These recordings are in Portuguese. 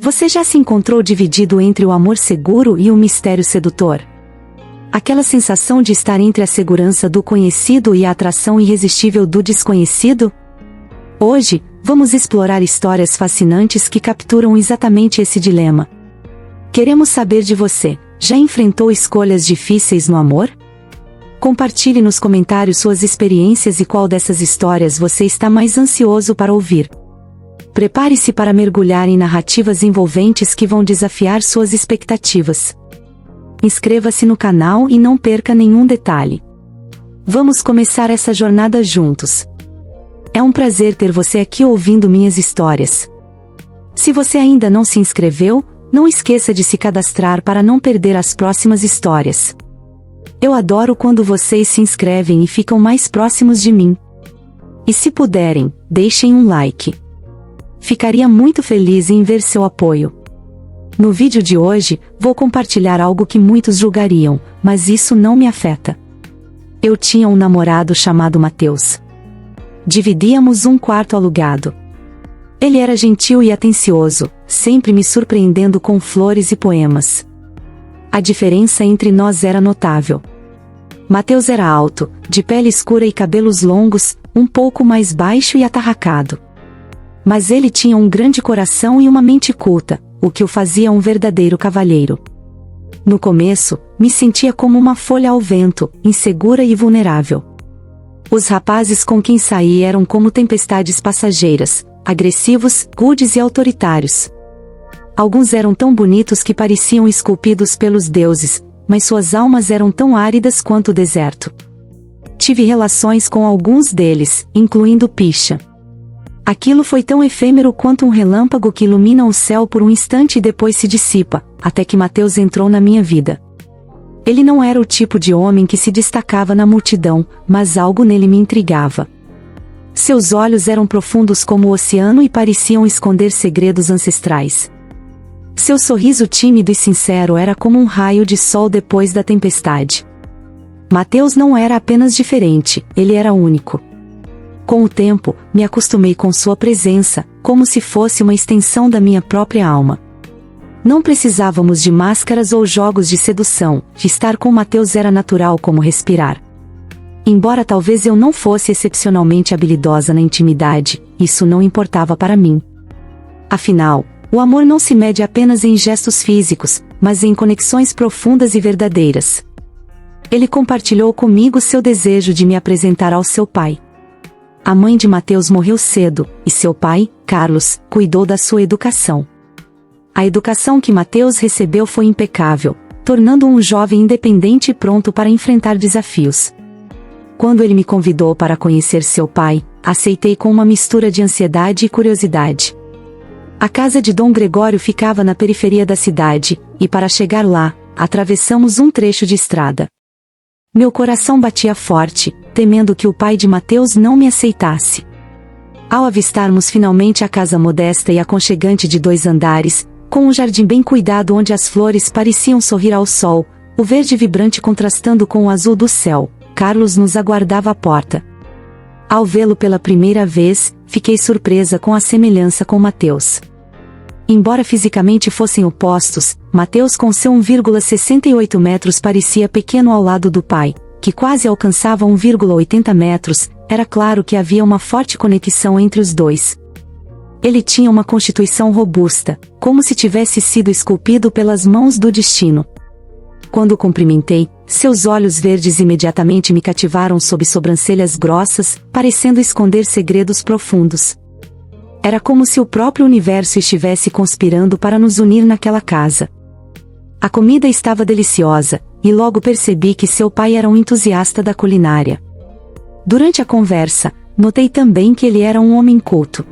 Você já se encontrou dividido entre o amor seguro e o mistério sedutor? Aquela sensação de estar entre a segurança do conhecido e a atração irresistível do desconhecido? Hoje, vamos explorar histórias fascinantes que capturam exatamente esse dilema. Queremos saber de você: já enfrentou escolhas difíceis no amor? Compartilhe nos comentários suas experiências e qual dessas histórias você está mais ansioso para ouvir. Prepare-se para mergulhar em narrativas envolventes que vão desafiar suas expectativas. Inscreva-se no canal e não perca nenhum detalhe. Vamos começar essa jornada juntos. É um prazer ter você aqui ouvindo minhas histórias. Se você ainda não se inscreveu, não esqueça de se cadastrar para não perder as próximas histórias. Eu adoro quando vocês se inscrevem e ficam mais próximos de mim. E se puderem, deixem um like. Ficaria muito feliz em ver seu apoio. No vídeo de hoje, vou compartilhar algo que muitos julgariam, mas isso não me afeta. Eu tinha um namorado chamado Matheus. Dividíamos um quarto alugado. Ele era gentil e atencioso, sempre me surpreendendo com flores e poemas. A diferença entre nós era notável. Matheus era alto, de pele escura e cabelos longos, um pouco mais baixo e atarracado. Mas ele tinha um grande coração e uma mente culta, o que o fazia um verdadeiro cavalheiro. No começo, me sentia como uma folha ao vento, insegura e vulnerável. Os rapazes com quem saí eram como tempestades passageiras, agressivos, rudes e autoritários. Alguns eram tão bonitos que pareciam esculpidos pelos deuses, mas suas almas eram tão áridas quanto o deserto. Tive relações com alguns deles, incluindo Picha. Aquilo foi tão efêmero quanto um relâmpago que ilumina o céu por um instante e depois se dissipa, até que Matheus entrou na minha vida. Ele não era o tipo de homem que se destacava na multidão, mas algo nele me intrigava. Seus olhos eram profundos como o oceano e pareciam esconder segredos ancestrais. Seu sorriso tímido e sincero era como um raio de sol depois da tempestade. Matheus não era apenas diferente, ele era único. Com o tempo, me acostumei com sua presença, como se fosse uma extensão da minha própria alma. Não precisávamos de máscaras ou jogos de sedução, estar com Matheus era natural como respirar. Embora talvez eu não fosse excepcionalmente habilidosa na intimidade, isso não importava para mim. Afinal, o amor não se mede apenas em gestos físicos, mas em conexões profundas e verdadeiras. Ele compartilhou comigo seu desejo de me apresentar ao seu pai. A mãe de Matheus morreu cedo, e seu pai, Carlos, cuidou da sua educação. A educação que Matheus recebeu foi impecável, tornando-o um jovem independente e pronto para enfrentar desafios. Quando ele me convidou para conhecer seu pai, aceitei com uma mistura de ansiedade e curiosidade. A casa de Dom Gregório ficava na periferia da cidade, e para chegar lá, atravessamos um trecho de estrada. Meu coração batia forte, temendo que o pai de Matheus não me aceitasse. Ao avistarmos finalmente a casa modesta e aconchegante de 2 andares, com um jardim bem cuidado onde as flores pareciam sorrir ao sol, o verde vibrante contrastando com o azul do céu, Carlos nos aguardava à porta. Ao vê-lo pela primeira vez, fiquei surpresa com a semelhança com Matheus. Embora fisicamente fossem opostos, Matheus com seu 1,68 metros parecia pequeno ao lado do pai, que quase alcançava 1,80 metros, era claro que havia uma forte conexão entre os dois. Ele tinha uma constituição robusta, como se tivesse sido esculpido pelas mãos do destino. Quando o cumprimentei, seus olhos verdes imediatamente me cativaram sob sobrancelhas grossas, parecendo esconder segredos profundos. Era como se o próprio universo estivesse conspirando para nos unir naquela casa. A comida estava deliciosa, e logo percebi que seu pai era um entusiasta da culinária. Durante a conversa, notei também que ele era um homem culto.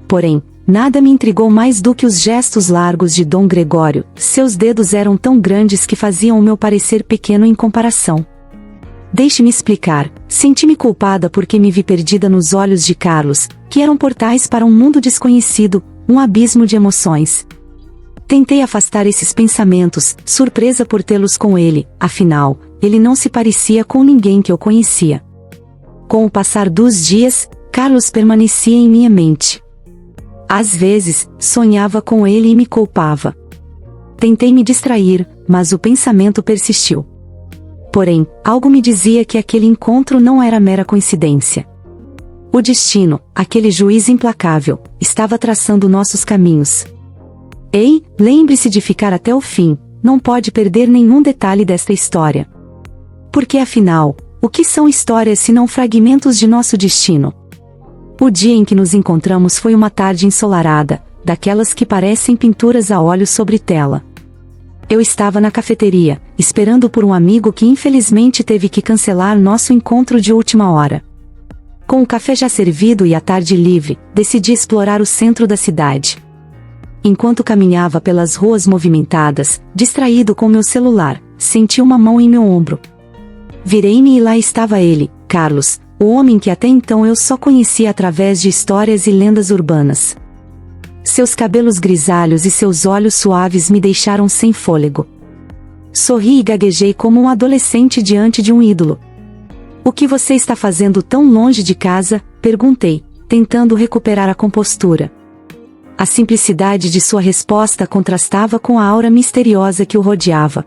Porém, nada me intrigou mais do que os gestos largos de Dom Gregório, seus dedos eram tão grandes que faziam o meu parecer pequeno em comparação. Deixe-me explicar, senti-me culpada porque me vi perdida nos olhos de Carlos, que eram portais para um mundo desconhecido, um abismo de emoções. Tentei afastar esses pensamentos, surpresa por tê-los com ele, afinal, ele não se parecia com ninguém que eu conhecia. Com o passar dos dias, Carlos permanecia em minha mente. Às vezes, sonhava com ele e me culpava. Tentei me distrair, mas o pensamento persistiu. Porém, algo me dizia que aquele encontro não era mera coincidência. O destino, aquele juiz implacável, estava traçando nossos caminhos. Ei, lembre-se de ficar até o fim, não pode perder nenhum detalhe desta história. Porque afinal, o que são histórias se não fragmentos de nosso destino? O dia em que nos encontramos foi uma tarde ensolarada, daquelas que parecem pinturas a óleo sobre tela. Eu estava na cafeteria, esperando por um amigo que infelizmente teve que cancelar nosso encontro de última hora. Com o café já servido e a tarde livre, decidi explorar o centro da cidade. Enquanto caminhava pelas ruas movimentadas, distraído com meu celular, senti uma mão em meu ombro. Virei-me e lá estava ele, Carlos, o homem que até então eu só conhecia através de histórias e lendas urbanas. Seus cabelos grisalhos e seus olhos suaves me deixaram sem fôlego. Sorri e gaguejei como um adolescente diante de um ídolo. "O que você está fazendo tão longe de casa?" perguntei, tentando recuperar a compostura. A simplicidade de sua resposta contrastava com a aura misteriosa que o rodeava.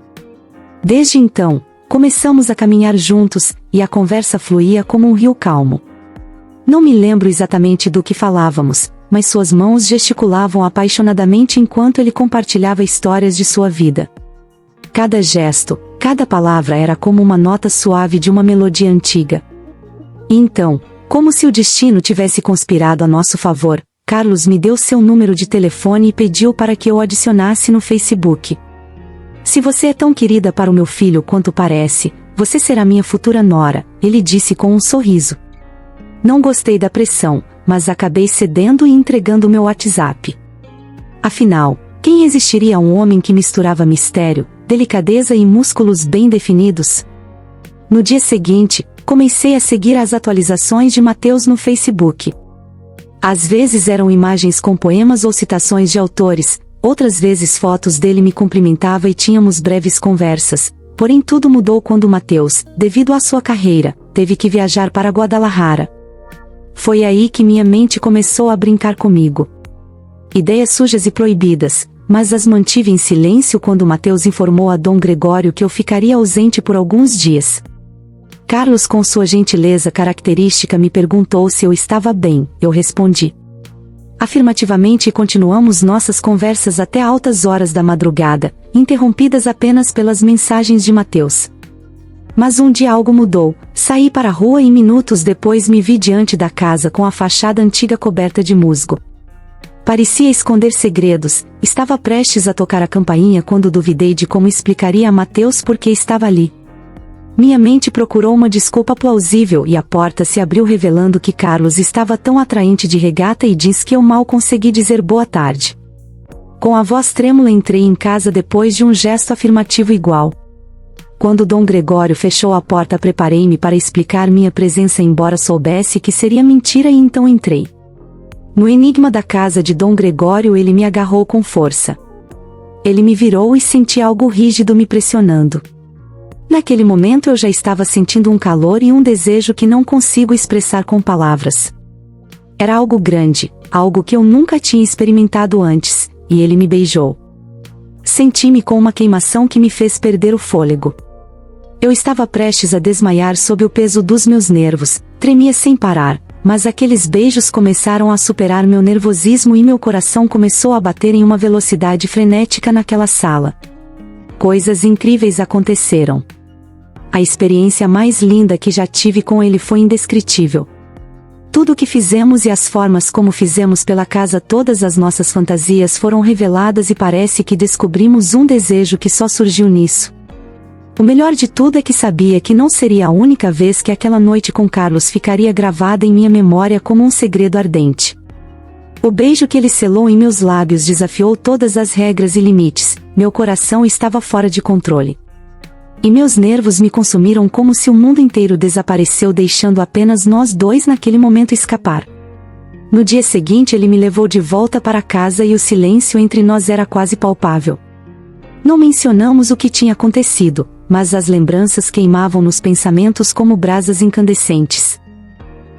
Desde então, começamos a caminhar juntos, e a conversa fluía como um rio calmo. Não me lembro exatamente do que falávamos, mas suas mãos gesticulavam apaixonadamente enquanto ele compartilhava histórias de sua vida. Cada gesto, cada palavra era como uma nota suave de uma melodia antiga. E então, como se o destino tivesse conspirado a nosso favor, Carlos me deu seu número de telefone e pediu para que eu o adicionasse no Facebook. "Se você é tão querida para o meu filho quanto parece, você será minha futura nora", ele disse com um sorriso. Não gostei da pressão, mas acabei cedendo e entregando meu WhatsApp. Afinal, quem resistiria a um homem que misturava mistério, delicadeza e músculos bem definidos? No dia seguinte, comecei a seguir as atualizações de Mateus no Facebook. Às vezes eram imagens com poemas ou citações de autores, outras vezes fotos dele me cumprimentava e tínhamos breves conversas, porém tudo mudou quando Mateus, devido à sua carreira, teve que viajar para Guadalajara. Foi aí que minha mente começou a brincar comigo. Ideias sujas e proibidas, mas as mantive em silêncio quando Mateus informou a Dom Gregório que eu ficaria ausente por alguns dias. Carlos, com sua gentileza característica, me perguntou se eu estava bem. Eu respondi afirmativamente e continuamos nossas conversas até altas horas da madrugada, interrompidas apenas pelas mensagens de Mateus. Mas um dia algo mudou, saí para a rua e minutos depois me vi diante da casa com a fachada antiga coberta de musgo. Parecia esconder segredos, estava prestes a tocar a campainha quando duvidei de como explicaria a Mateus por que estava ali. Minha mente procurou uma desculpa plausível e a porta se abriu revelando que Carlos estava tão atraente de regata e jeans que eu mal consegui dizer boa tarde. Com a voz trêmula entrei em casa depois de um gesto afirmativo igual. Quando Dom Gregório fechou a porta, preparei-me para explicar minha presença embora soubesse que seria mentira e então entrei. No enigma da casa de Dom Gregório ele me agarrou com força. Ele me virou e senti algo rígido me pressionando. Naquele momento eu já estava sentindo um calor e um desejo que não consigo expressar com palavras. Era algo grande, algo que eu nunca tinha experimentado antes, e ele me beijou. Senti-me com uma queimação que me fez perder o fôlego. Eu estava prestes a desmaiar sob o peso dos meus nervos, tremia sem parar, mas aqueles beijos começaram a superar meu nervosismo e meu coração começou a bater em uma velocidade frenética naquela sala. Coisas incríveis aconteceram. A experiência mais linda que já tive com ele foi indescritível. Tudo o que fizemos e as formas como fizemos pela casa, todas as nossas fantasias foram reveladas e parece que descobrimos um desejo que só surgiu nisso. O melhor de tudo é que sabia que não seria a única vez que aquela noite com Carlos ficaria gravada em minha memória como um segredo ardente. O beijo que ele selou em meus lábios desafiou todas as regras e limites, meu coração estava fora de controle. E meus nervos me consumiram como se o mundo inteiro desapareceu, deixando apenas nós dois naquele momento escapar. No dia seguinte ele me levou de volta para casa e o silêncio entre nós era quase palpável. Não mencionamos o que tinha acontecido, mas as lembranças queimavam nos pensamentos como brasas incandescentes.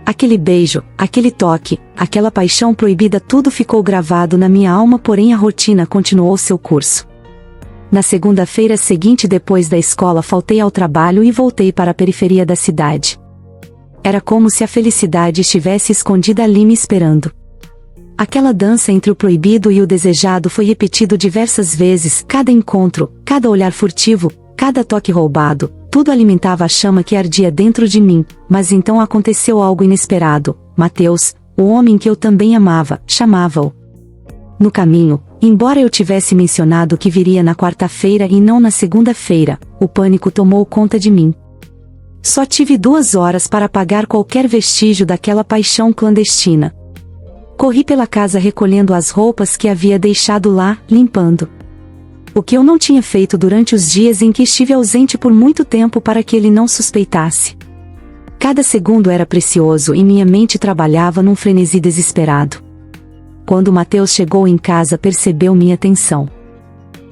Aquele beijo, aquele toque, aquela paixão proibida, tudo ficou gravado na minha alma, porém a rotina continuou seu curso. Na segunda-feira seguinte, depois da escola, faltei ao trabalho e voltei para a periferia da cidade. Era como se a felicidade estivesse escondida ali me esperando. Aquela dança entre o proibido e o desejado foi repetido diversas vezes, cada encontro, cada olhar furtivo, cada toque roubado, tudo alimentava a chama que ardia dentro de mim, mas então aconteceu algo inesperado. Mateus, o homem que eu também amava, chamava-o. No caminho, embora eu tivesse mencionado que viria na quarta-feira e não na segunda-feira, o pânico tomou conta de mim. Só tive 2 horas para apagar qualquer vestígio daquela paixão clandestina. Corri pela casa recolhendo as roupas que havia deixado lá, limpando. O que eu não tinha feito durante os dias em que estive ausente por muito tempo para que ele não suspeitasse. Cada segundo era precioso e minha mente trabalhava num frenesi desesperado. Quando Mateus chegou em casa, percebeu minha tensão.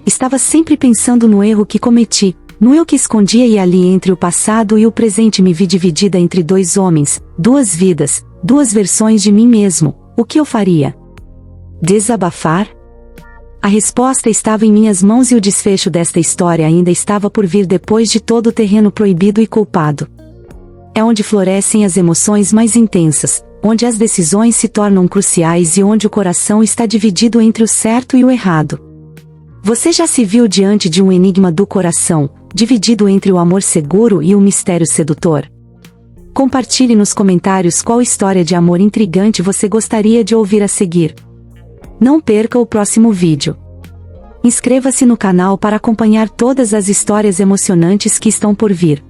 Estava sempre pensando no erro que cometi, no eu que escondia, e ali entre o passado e o presente me vi dividida entre 2 homens, 2 vidas, 2 versões de mim mesmo. O que eu faria? Desabafar? A resposta estava em minhas mãos e o desfecho desta história ainda estava por vir depois de todo o terreno proibido e culpado. É onde florescem as emoções mais intensas, onde as decisões se tornam cruciais e onde o coração está dividido entre o certo e o errado. Você já se viu diante de um enigma do coração, dividido entre o amor seguro e o mistério sedutor? Compartilhe nos comentários qual história de amor intrigante você gostaria de ouvir a seguir. Não perca o próximo vídeo. Inscreva-se no canal para acompanhar todas as histórias emocionantes que estão por vir.